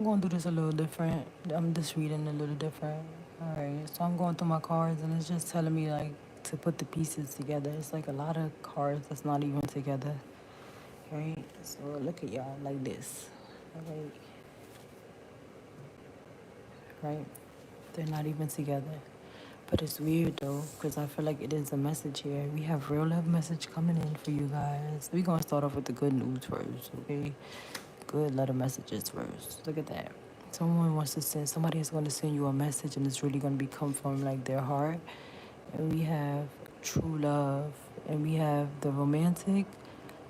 I'm gonna do this a little different. I'm just reading a little different. Alright, so I'm going through my cards and it's just telling me like to put the pieces together. It's like a lot of cards that's not even together. Right? So look at y'all like this. Alright, right? They're not even together. But it's weird though, because I feel like it is a message here. We have real love message coming in for you guys. We're gonna start off with the good news first, okay? Good letter messages first. Look at that. Someone wants to send, somebody is going to send you a message and it's really going to be come from like their heart. And we have true love. And we have the romantic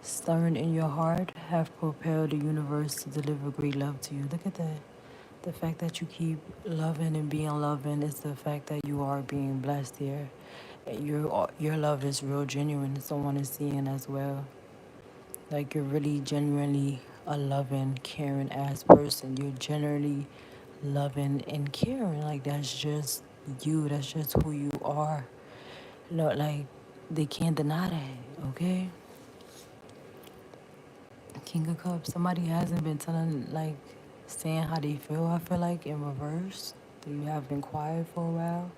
stirring in your heart have propelled the universe to deliver great love to you. Look at that. The fact that you keep loving and being loving is the fact that you are being blessed here. And your love is real genuine. Someone is seeing as well. Like you're really genuinely a loving, caring ass person. You're generally loving and caring. Like that's just you. That's just who you are. No, like they can't deny that. Okay. King of Cups. Somebody hasn't been telling like saying how they feel. I feel like in reverse. You have been quiet for a while.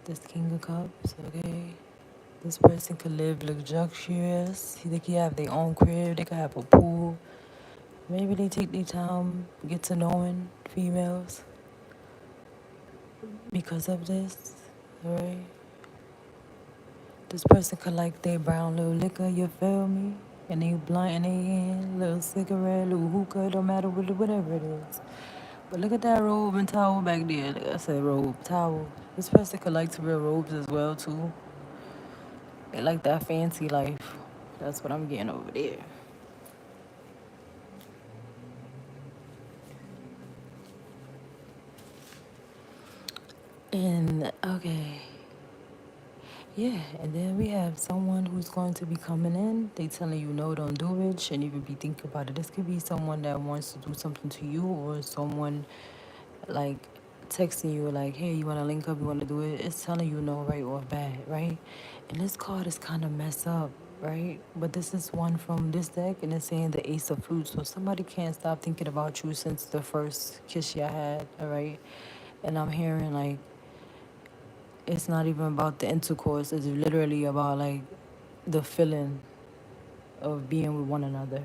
This King of Cups. Okay. This person could live luxurious. They could have their own crib. They could have a pool. Maybe they take their time, get to knowing females because of this, right? This person could like their brown little liquor, you feel me? And they blunt in their hand, little cigarette, little hookah, don't matter whatever it is. But look at that robe and towel back there. Like I said, robe, towel. This person could like to wear robes as well too. They like that fancy life. That's what I'm getting over there. And okay. Yeah, and then we have someone who's going to be coming in. They telling you no, don't do it. Shouldn't even be thinking about it. This could be someone that wants to do something to you, or someone like texting you like, "Hey, you want to link up? You want to do it?" It's telling you no, right or bad, right? And this card is kind of messed up, right? But this is one from this deck, and it's saying the Ace of Fruits. So somebody can't stop thinking about you since the first kiss you had, all right? And I'm hearing like it's not even about the intercourse. It's literally about like the feeling of being with one another.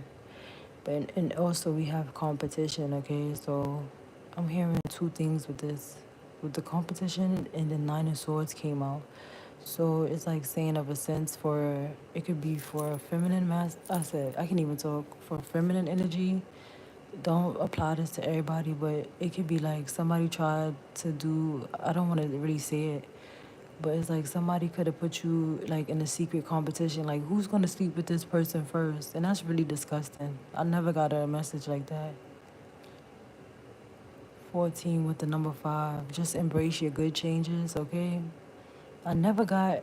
But and also we have competition. Okay, so I'm hearing two things with this, with the competition and the Nine of Swords came out. So it's like saying of a sense for it could be for a feminine mass. I said I can even talk for feminine energy. Don't apply this to everybody, but it could be like somebody tried to do. I don't want to really say it, but it's like somebody could have put you like in a secret competition, like who's gonna sleep with this person first, and that's really disgusting. I never got a message like that. 14 with the number 5. Just embrace your good changes, okay? I never got,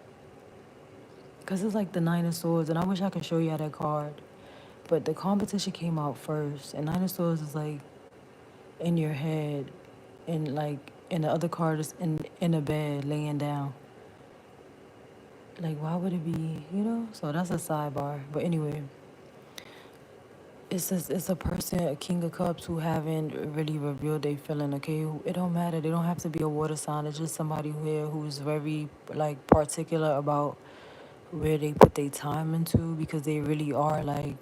cause it's like the Nine of Swords, and I wish I could show you that card, but the competition came out first, and Nine of Swords is like in your head, and like, and the other card is in a bed laying down. Like, why would it be, you know? So that's a sidebar. But anyway, it's a person, a King of Cups, who haven't really revealed their feeling. Okay, it don't matter. They don't have to be a water sign. It's just somebody here who's very like particular about where they put their time into because they really are like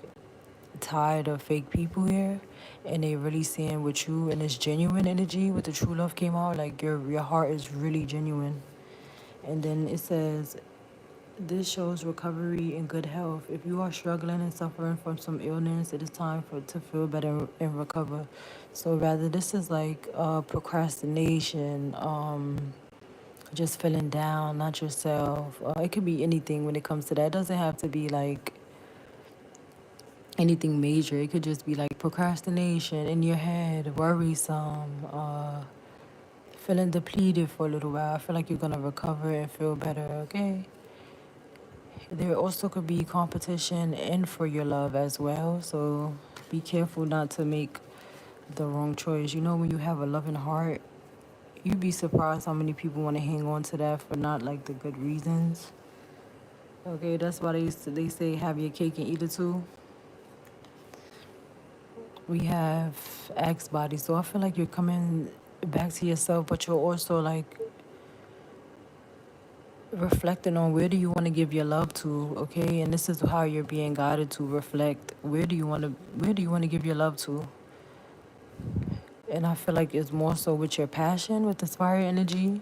tired of fake people here, and they really seeing with you and it's genuine energy. With the true love came out, like your heart is really genuine. And then it says this shows recovery and good health. If you are struggling and suffering from some illness, it is time for to feel better and recover. So rather, this is like procrastination, just feeling down, not yourself. It could be anything when it comes to that. It doesn't have to be like anything major. It could just be like procrastination in your head, worrisome, feeling depleted for a little while. I feel like you're gonna recover and feel better. Okay. There also could be competition in for your love as well. So be careful not to make the wrong choice. You know, when you have a loving heart, you'd be surprised how many people want to hang on to that for not like the good reasons. Okay, that's why they say have your cake and eat it too. We have X body. So I feel like you're coming back to yourself, but you're also like reflecting on where do you want to give your love to, okay? And this is how you're being guided to reflect. Where do you want to give your love to? And I feel like it's more so with your passion, with this fire energy.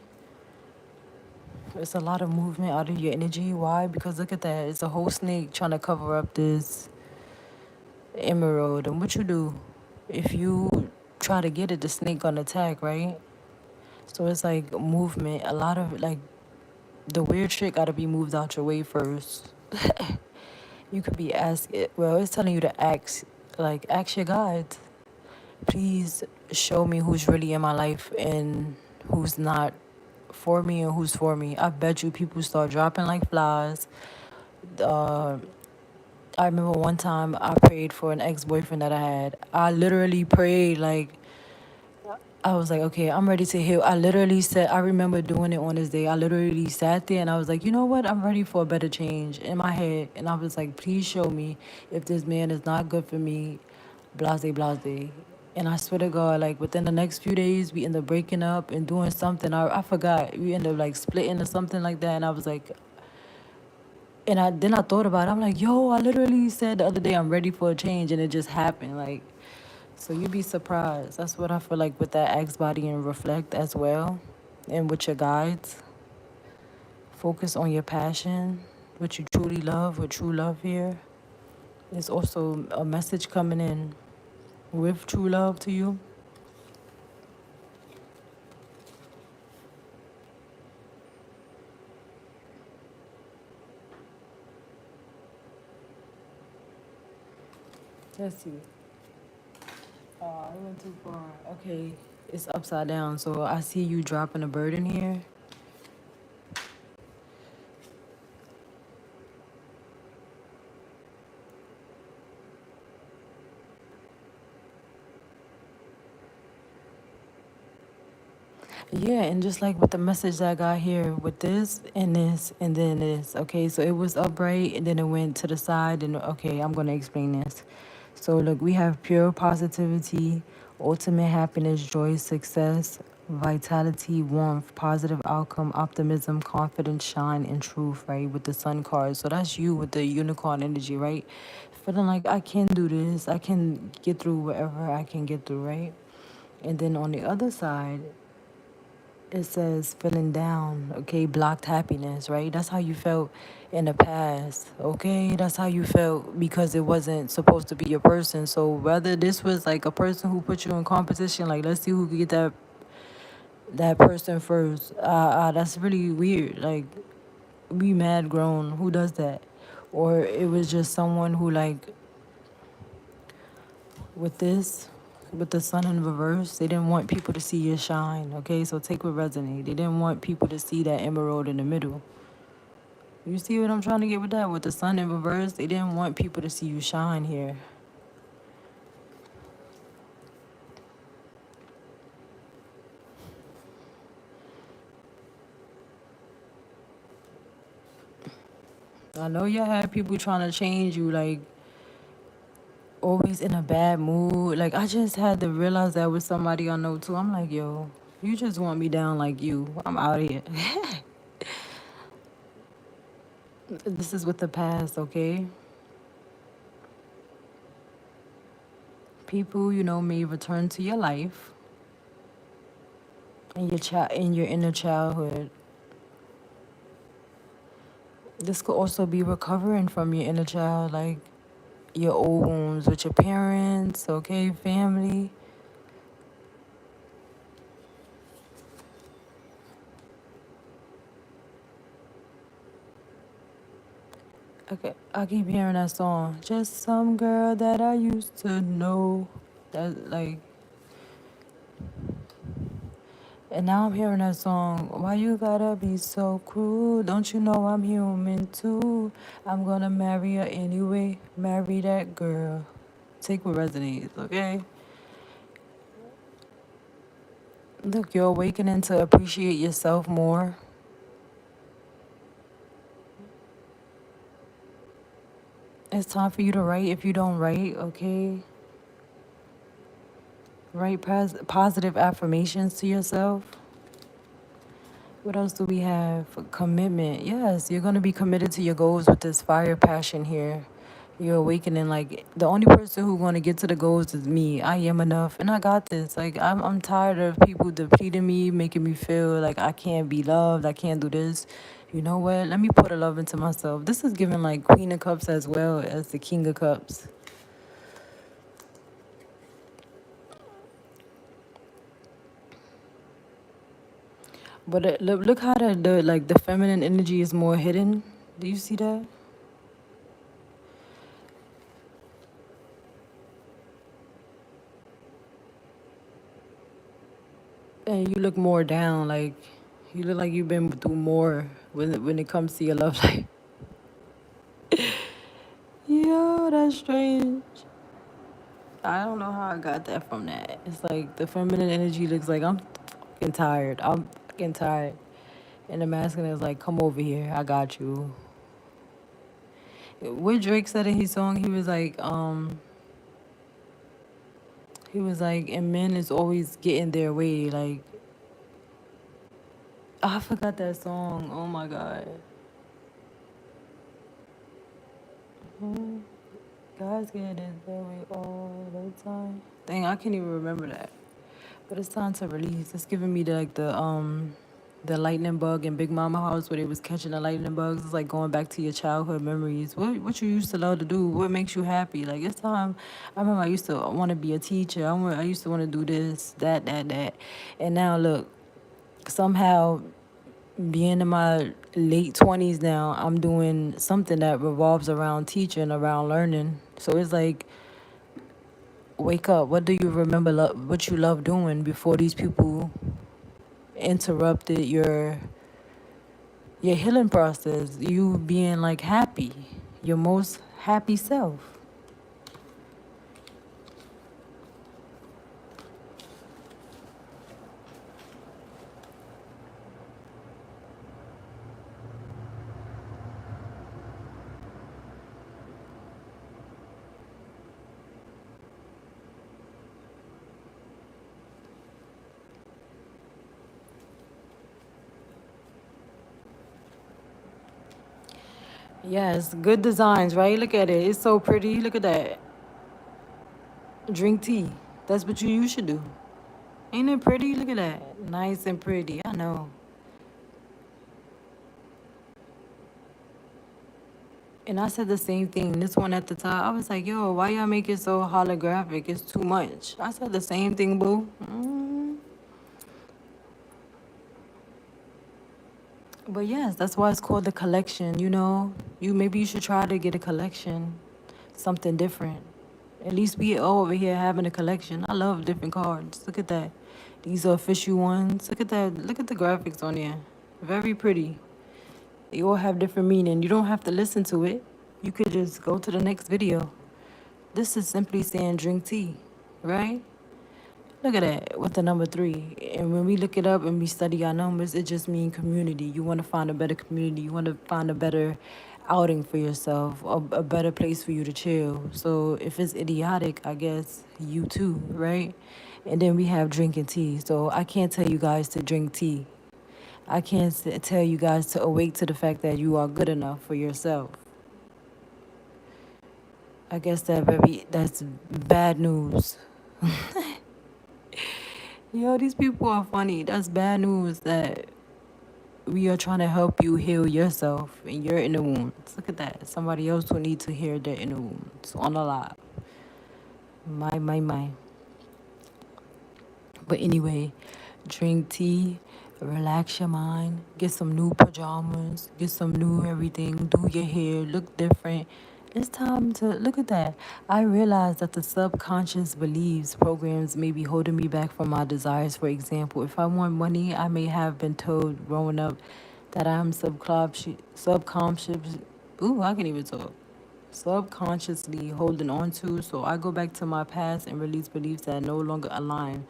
It's a lot of movement out of your energy. Why? Because look at that. It's a whole snake trying to cover up this emerald. And what you do? If you try to get it, the snake gonna attack, right? So it's like movement. A lot of like the weird shit gotta be moved out your way first. You could be asking, well, it's telling you to ask, like, ask your guides. Please show me who's really in my life and who's not for me and who's for me. I bet you people start dropping like flies. Uh, I remember one time I prayed for an ex-boyfriend that I had. I literally prayed like I was like, okay, I'm ready to heal. I literally said, I remember doing it on this day. I literally sat there and I was like, you know what? I'm ready for a better change in my head. And I was like, please show me if this man is not good for me, blase, blase. And I swear to God, like within the next few days, we end up breaking up and doing something. I forgot. We end up like splitting or something like that. And I was like, and I thought about it. I'm like, yo, I literally said the other day I'm ready for a change, and it just happened. Like, so you'd be surprised. That's what I feel like with that Ask Body and Reflect as well. And with your guides, focus on your passion, what you truly love, what true love here. There's also a message coming in with true love to you. Let's see. Oh, I went too far. Okay, it's upside down. So I see you dropping a burden here. Yeah, and just like with the message that I got here with this and this and then this, okay, so it was upright and then it went to the side and okay, I'm gonna explain this. So look, we have pure positivity, ultimate happiness, joy, success, vitality, warmth, positive outcome, optimism, confidence, shine, and truth, right? With the sun card. So that's you with the unicorn energy, right? Feeling like I can do this, I can get through whatever I can get through, right? And then on the other side, it says feeling down, okay, blocked happiness, right? That's how you felt in the past, okay? That's how you felt because it wasn't supposed to be your person. So whether this was like a person who put you in competition, like let's see who could get that person first. That's really weird. Like we mad grown. Who does that? Or it was just someone who like with this with the sun in reverse, they didn't want people to see your shine, okay? So take what resonate. They didn't want people to see that emerald in the middle. You see what I'm trying to get with that? With the sun in reverse, they didn't want people to see you shine here. I know you had people trying to change you, like always in a bad mood. Like I just had to realize that with somebody I know too. I'm like, yo, you just want me down like you. I'm out of here. This is with the past, okay? People, may return to your life in your inner childhood. This could also be recovering from your inner child, like your old wounds with your parents, okay, family. Okay, I keep hearing that song. Just some girl that I used to know. That like, and now I'm hearing that song. Why you gotta be so cruel? Don't you know I'm human too? I'm gonna marry her anyway. Marry that girl. Take what resonates, okay? Look, you're awakening to appreciate yourself more. It's time for you to write if you don't write, okay? right? Positive affirmations to yourself. What else do we have? Commitment. Yes, you're going to be committed to your goals with this fire passion here. You're awakening. Like, the only person who's going to get to the goals is me. I am enough, and I got this. Like, I'm tired of people depleting me, making me feel like I can't be loved, I can't do this. You know what? Let me put a love into myself. This is giving like Queen of Cups as well as the King of Cups. But look how the feminine energy is more hidden. Do you see that? And you look more down, like you look like you've been through more when it comes to your love life. Yo, that's strange. I don't know how I got that from that. It's like the feminine energy looks like I'm fucking tired. I'm fucking tired. And the masculine is like, come over here, I got you. What Drake said in his song, he was like, and men is always getting their way. Like, I forgot that song. Oh my god. Guys get it their way all the time. Dang, I can't even remember that. But it's time to release. It's giving me the lightning bug in Big Mama house where they was catching the lightning bugs. It's like going back to your childhood memories. What you used to love to do? What makes you happy? Like, it's time. I remember I used to want to be a teacher. I used to want to do this, that. And now look, somehow being in my late 20s now, I'm doing something that revolves around teaching, around learning. So it's like, wake up. What do you remember what you love doing before these people interrupted your healing process, you being like happy, your most happy self. Yes, good designs, right? Look at it. It's so pretty. Look at that. Drink tea. That's what you should do. Ain't it pretty? Look at that. Nice and pretty. I know. And I said the same thing. This one at the top, I was like, yo, why y'all make it so holographic? It's too much. I said the same thing, boo. But yes, that's why it's called the collection. Maybe you should try to get a collection, something different. At least we all over here having a collection. I love different cards. Look at that. These are official ones. Look at that. Look at the graphics on there. Very pretty. They all have different meaning. You don't have to listen to it. You could just go to the next video. This is simply saying drink tea, right? Look at that with the number 3. And when we look it up and we study our numbers, it just means community. You want to find a better community. You want to find a better outing for yourself, a better place for you to chill. So if it's idiotic, I guess you too, right? And then we have drinking tea. So I can't tell you guys to drink tea. I can't tell you guys to awake to the fact that you are good enough for yourself. I guess that's bad news. Yo, these people are funny. That's bad news that we are trying to help you heal yourself and your inner wounds. Look at that. Somebody else who needs to hear their inner wounds on a live. My. But anyway, drink tea, relax your mind, get some new pajamas, get some new everything, do your hair, look different. It's time to look at that. I realize that the subconscious beliefs programs may be holding me back from my desires. For example, if I want money, I may have been told growing up that I'm subconscious. Ooh, I can even talk. Subconsciously holding on to. So I go back to my past and release beliefs that no longer align,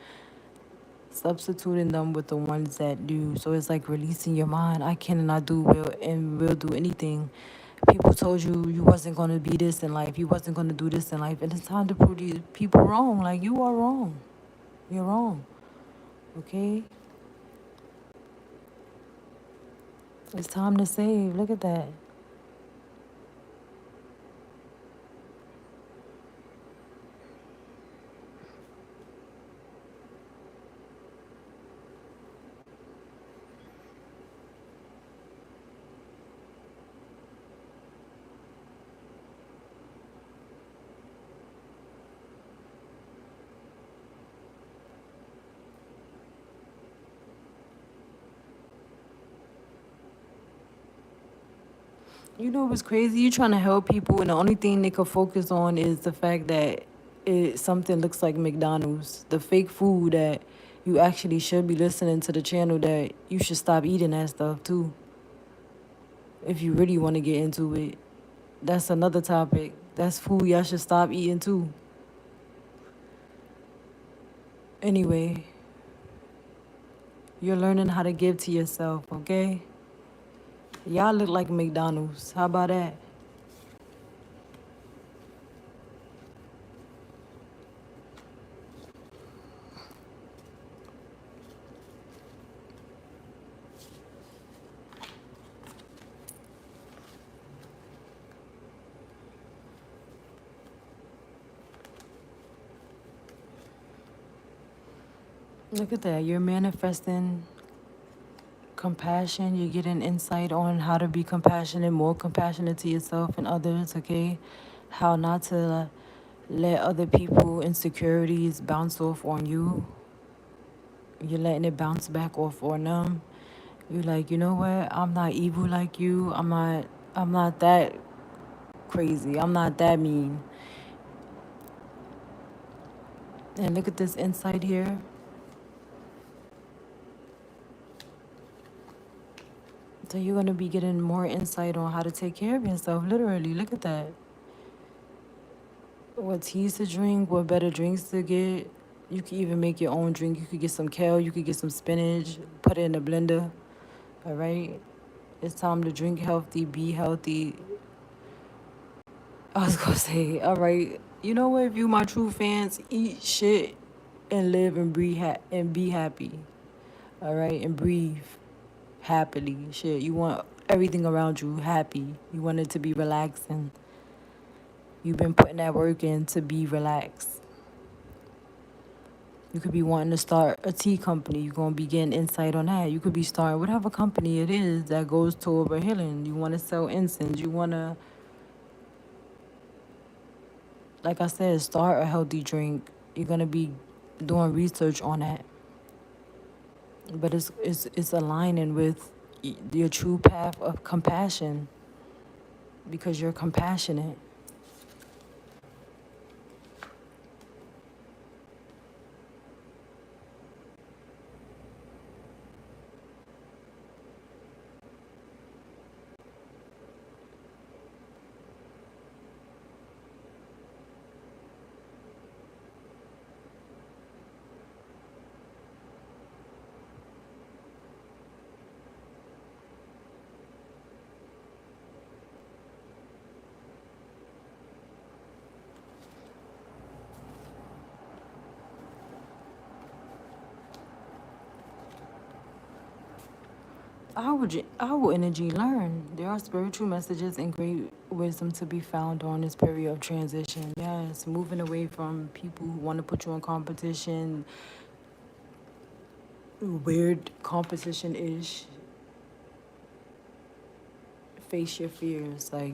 substituting them with the ones that do. So it's like releasing your mind. I can and I do will do anything. People told you you wasn't gonna be this in life, you wasn't gonna do this in life, and it's time to prove these people wrong. Like, you are wrong. You're wrong. Okay? It's time to save. Look at that. You know what's crazy? You trying to help people, and the only thing they could focus on is the fact that something looks like McDonald's, the fake food that you actually should be listening to the channel that you should stop eating that stuff too. If you really want to get into it, that's another topic. That's food y'all should stop eating too. Anyway, you're learning how to give to yourself, okay? Y'all look like McDonald's. How about that? Look at that. You're manifesting compassion. You're getting insight on how to be compassionate, more compassionate to yourself and others, okay? How not to let other people insecurities bounce off on you. You're letting it bounce back off on them. You're like, you know what? I'm not evil like you. I'm not that crazy. I'm not that mean. And look at this insight here. So you're gonna be getting more insight on how to take care of yourself. Literally, look at that. What teas to drink, what better drinks to get. You can even make your own drink. You could get some kale, you could get some spinach, put it in a blender. All right. It's time to drink healthy, be healthy. I was gonna say, all right. You know what? If you my true fans, eat shit and live and breathe and be happy. All right, and breathe happily. Shit, you want everything around you happy. You want it to be relaxing. You've been putting that work in to be relaxed. You could be wanting to start a tea company. You're going to be getting insight on that. You could be starting whatever company it is that goes toward healing. You want to sell incense. You want to, like I said, start a healthy drink. You're going to be doing research on that. But it's aligning with your true path of compassion because you're compassionate. Our energy learn. There are spiritual messages and great wisdom to be found on this period of transition. Yes, moving away from people who want to put you in competition, weird competition ish. Face your fears. Like,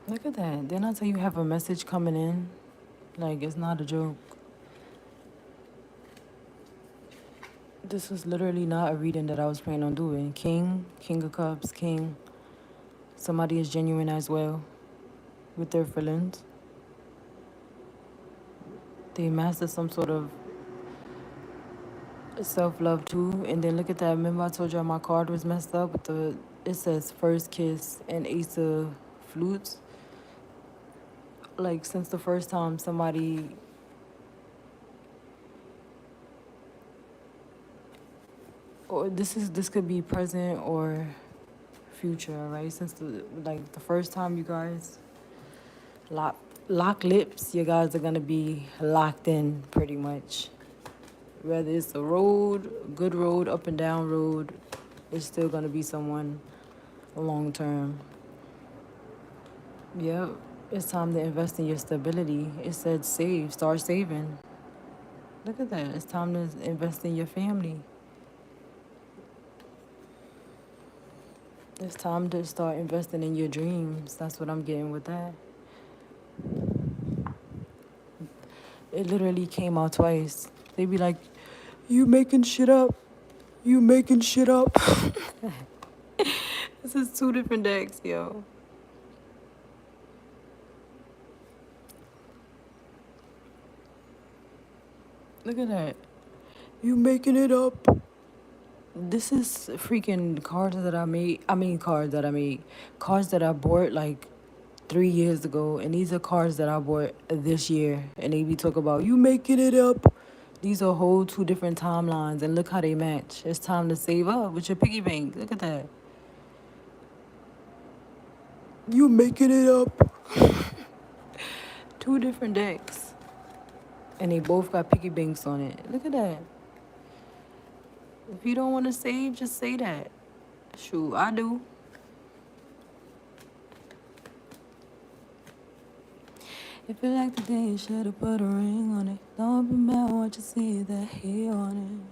look at that. Didn't I tell you have a message coming in? Like, it's not a joke. This was literally not a reading that I was planning on doing. King of Cups, King. Somebody is genuine as well with their feelings. They master some sort of self-love too. And then look at that. Remember I told y'all my card was messed up with the, it says first kiss and ace of flutes. Like since the first time somebody, or this could be present or future, right? Since the first time you guys lock lock lips, you guys are gonna be locked in pretty much. Whether it's a road, good road, up and down road, it's still gonna be someone long term. Yep. It's time to invest in your stability. It said save, start saving. Look at that. It's time to invest in your family. It's time to start investing in your dreams. That's what I'm getting with that. It literally came out twice. They be like, you making shit up. You making shit up. This is two different decks, yo. Look at that. You making it up. This is freaking cards that I made. I mean, cards that I made. Cards that I bought like 3 years ago. And these are cards that I bought this year. And they be talking about, you making it up. These are whole two different timelines. And look how they match. It's time to save up with your piggy bank. Look at that. You making it up. Two different decks. And they both got piggy banks on it. Look at that. If you don't want to save, just say that. Shoot, I do. If you like the day, you should have put a ring on it. Don't be mad what you see that hair on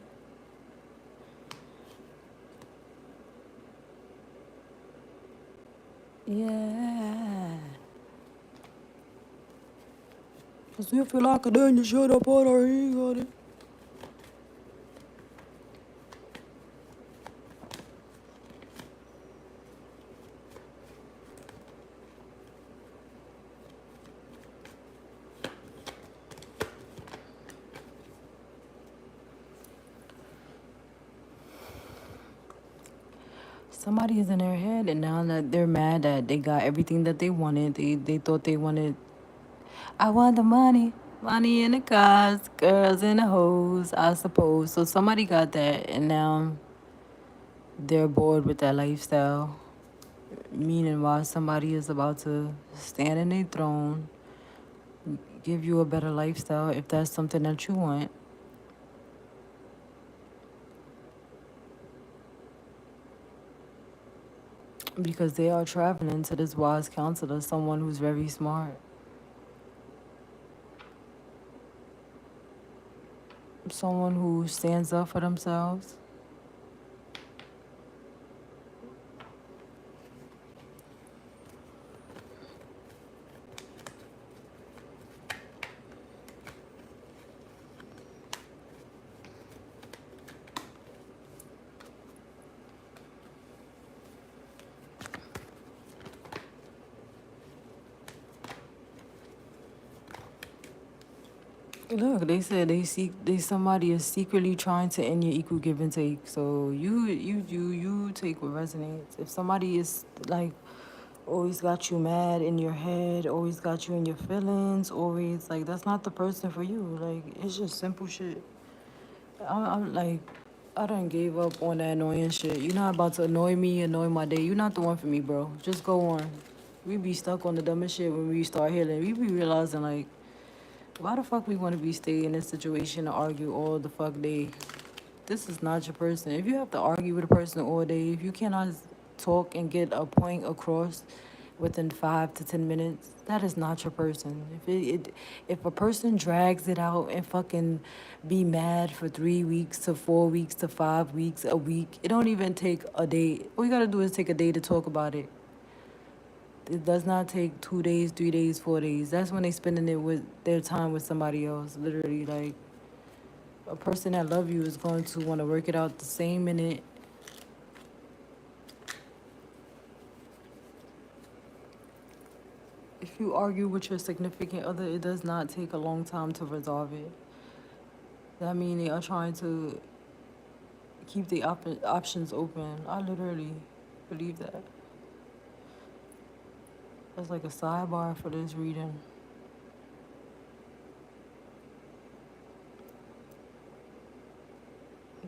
it. Yeah. Cause if you like it, then you should have put a ring on it. Somebody is in their head, and now that they're mad that they got everything that they wanted, they thought they wanted. I want the money, money in the cars, girls in the hoes, I suppose. So somebody got that, and now they're bored with that lifestyle. Meaning, while somebody is about to stand in their throne, give you a better lifestyle if that's something that you want. Because they are traveling to this wise counselor, someone who's very smart. Someone who stands up for themselves. Look, they said somebody is secretly trying to end your equal give and take. So you take what resonates. If somebody is like always got you mad in your head, always got you in your feelings, always like that's not the person for you. Like it's just simple shit. I'm like, I done gave up on that annoying shit. You're not about to annoy me, annoy my day. You're not the one for me, bro. Just go on. We be stuck on the dumbest shit when we start healing. We be realizing like, why the fuck we want to be stay in this situation to argue all the fuck day? This is not your person. If you have to argue with a person all day, if you cannot talk and get a point across within 5 to 10 minutes, that is not your person. If a person drags it out and fucking be mad for 3 weeks to 4 weeks to 5 weeks, a week, it don't even take a day. All you gotta do is take a day to talk about it. It does not take 2 days, 3 days, 4 days. That's when they spending it with their time with somebody else. Literally, like a person that love you is going to want to work it out the same minute. If you argue with your significant other, it does not take a long time to resolve it. That means they are trying to keep the options open. I literally believe that. That's like a sidebar for this reading.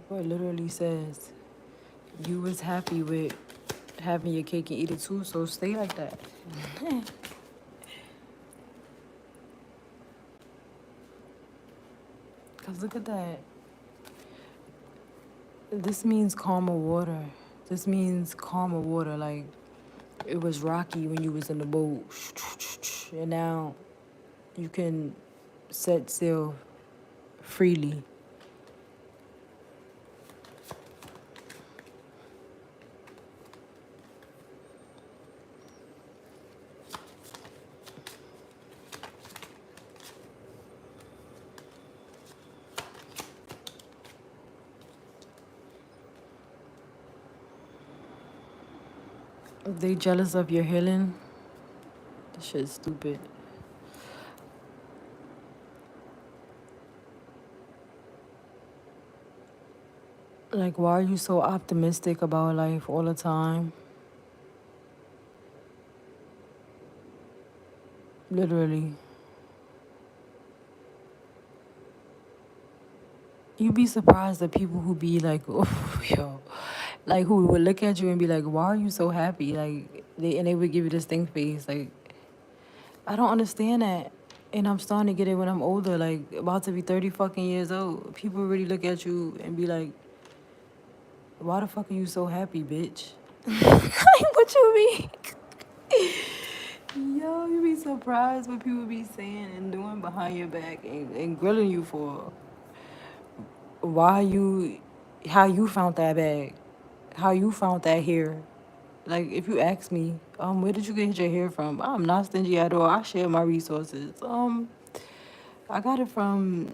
But it literally says you was happy with having your cake and eat it too, so stay like that. Cause look at that. This means calmer water. This means calmer water. Like it was rocky when you was in the boat, and now you can set sail freely. If they jealous of your healing, this shit's stupid. Like, why are you so optimistic about life all the time? Literally. You'd be surprised at people who be like, oh, yo, like who would look at you and be like, why are you so happy? Like, they would give you this stink face. Like, I don't understand that. And I'm starting to get it when I'm older, like about to be 30 fucking years old. People really look at you and be like, why the fuck are you so happy, bitch? Like, what you mean? Yo, you be surprised what people be saying and doing behind your back and grilling you for why you, how you found that bag, how you found that hair. Like, if you ask me, where did you get your hair from? I'm not stingy at all. I share my resources. I got it from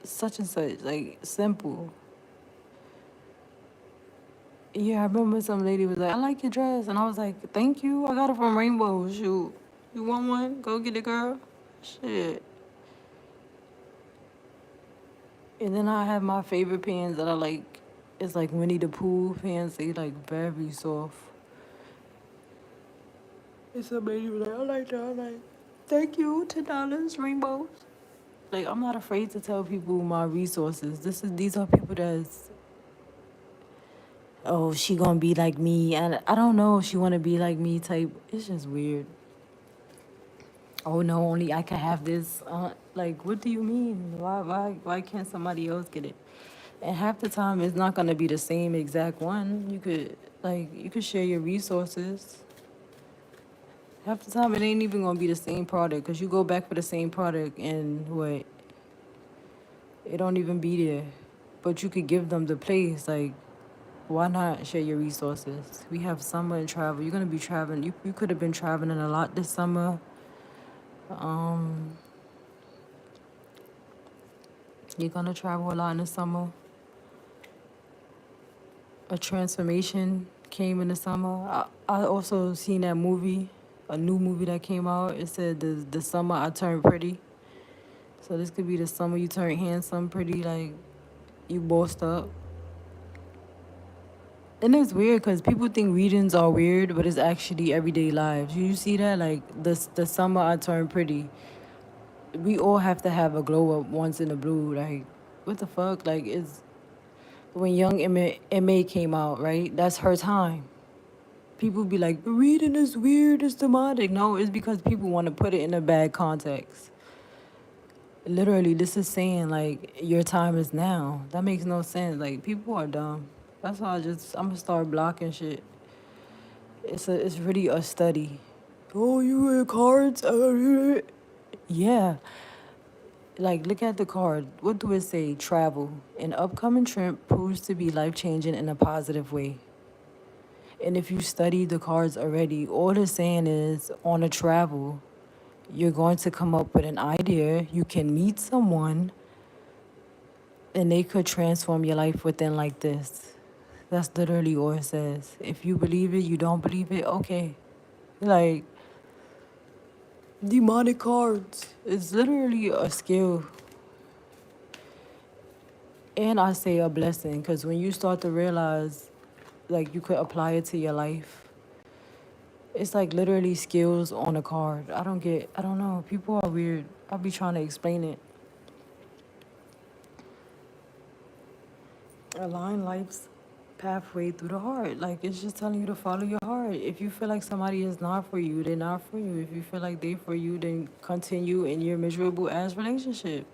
such and such, like simple. Yeah, I remember some lady was like, I like your dress. And I was like, thank you. I got it from Rainbow. Shoot. You want one? Go get it, girl. Shit. And then I have my favorite pants that I like. It's like Winnie the Pooh pants. They like very soft. And some lady was like, I like that. I'm like, thank you. $10, Rainbows. Like, I'm not afraid to tell people my resources. These are people that's, oh, she gonna be like me. And I don't know if she wanna be like me type. It's just weird. Oh no, only I can have this. Like, what do you mean? Why can't somebody else get it? And half the time, it's not gonna be the same exact one. You could share your resources. Half the time, it ain't even gonna be the same product, cause you go back for the same product and what? It don't even be there. But you could give them the place. Like, why not share your resources? We have summer and travel. You're gonna be traveling. You could have been traveling a lot this summer. You're gonna travel a lot in the summer. A transformation came in the summer. I also seen that movie, a new movie that came out. It said the summer I turned pretty. So this could be the summer you turn handsome, pretty, like you bossed up. And it's weird because people think readings are weird, but it's actually everyday lives. You see that? Like the summer I turned pretty. We all have to have a glow up once in a blue. Like, what the fuck? Like, it's when Young M.A. came out, right? That's her time. People be like, reading is weird, it's demonic. No, it's because people want to put it in a bad context. Literally, this is saying, like, your time is now. That makes no sense. Like, people are dumb. That's why I'm going to start blocking shit. It's really a study. Oh, you read cards? Yeah. Like, look at the card. What do it say? Travel. An upcoming trip proves to be life-changing in a positive way. And if you study the cards already, all it's saying is on a travel, you're going to come up with an idea. You can meet someone and they could transform your life within like this. That's literally all it says. If you believe it, you don't believe it, okay. Like, demonic cards. It's literally a skill. And I say a blessing, because when you start to realize, like, you could apply it to your life, it's like literally skills on a card. I don't know. People are weird. I'll be trying to explain it. Align life's pathway through the heart. Like, it's just telling you to follow your heart. If you feel like somebody is not for you, they're not for you. If you feel like they for you, then continue in your miserable ass relationship.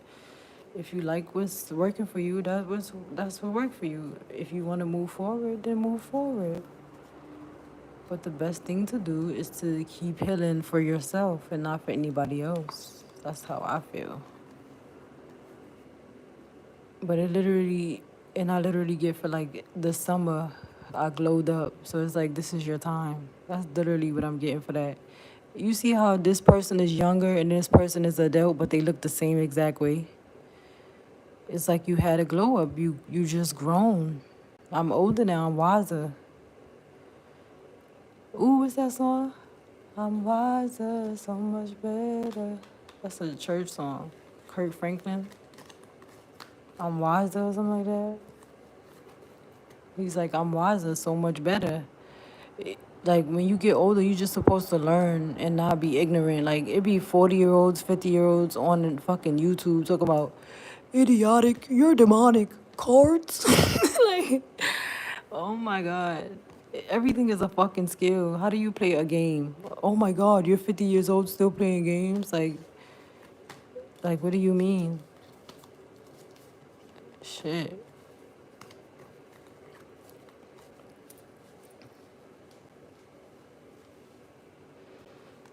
If you like what's working for you, that's what worked for you. If you want to move forward, then move forward. But the best thing to do is to keep healing for yourself and not for anybody else. That's how I feel. But I literally get for like the summer, I glowed up. So it's like, this is your time. That's literally what I'm getting for that. You see how this person is younger and this person is adult, but they look the same exact way? It's like you had a glow up. You just grown. I'm older now. I'm wiser. Ooh, what's that song? I'm wiser, so much better. That's a church song. Kirk Franklin. I'm wiser or something like that. He's like, I'm wiser, so much better. Like, when you get older, you just supposed to learn and not be ignorant. Like, it be 40-year-olds, 50-year-olds on fucking YouTube talk about idiotic, you're demonic cards. Like, oh my God. Everything is a fucking skill. How do you play a game? Oh my God, you're 50 years old still playing games? Like, what do you mean? Shit.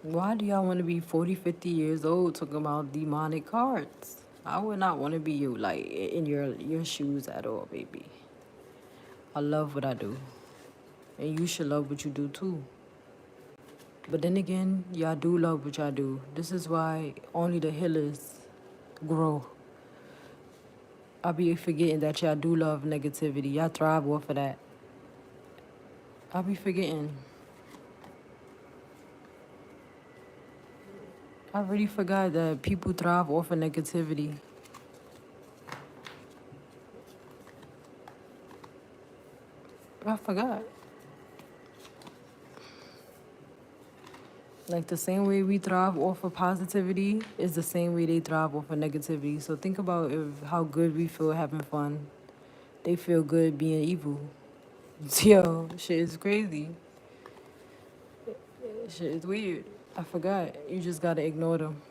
Why do y'all want to be 40, 50 years old talking about demonic cards? I would not want to be you, like, in your shoes at all, baby. I love what I do. And you should love what you do, too. But then again, y'all do love what y'all do. This is why only the healers grow. I be forgetting that y'all do love negativity. Y'all thrive off of that. I be forgetting. I really forgot that people thrive off of negativity. I forgot. Like, the same way we thrive off of positivity is the same way they thrive off of negativity. So think about how good we feel having fun. They feel good being evil. Yo, shit is crazy. Shit is weird. I forgot. You just gotta ignore them.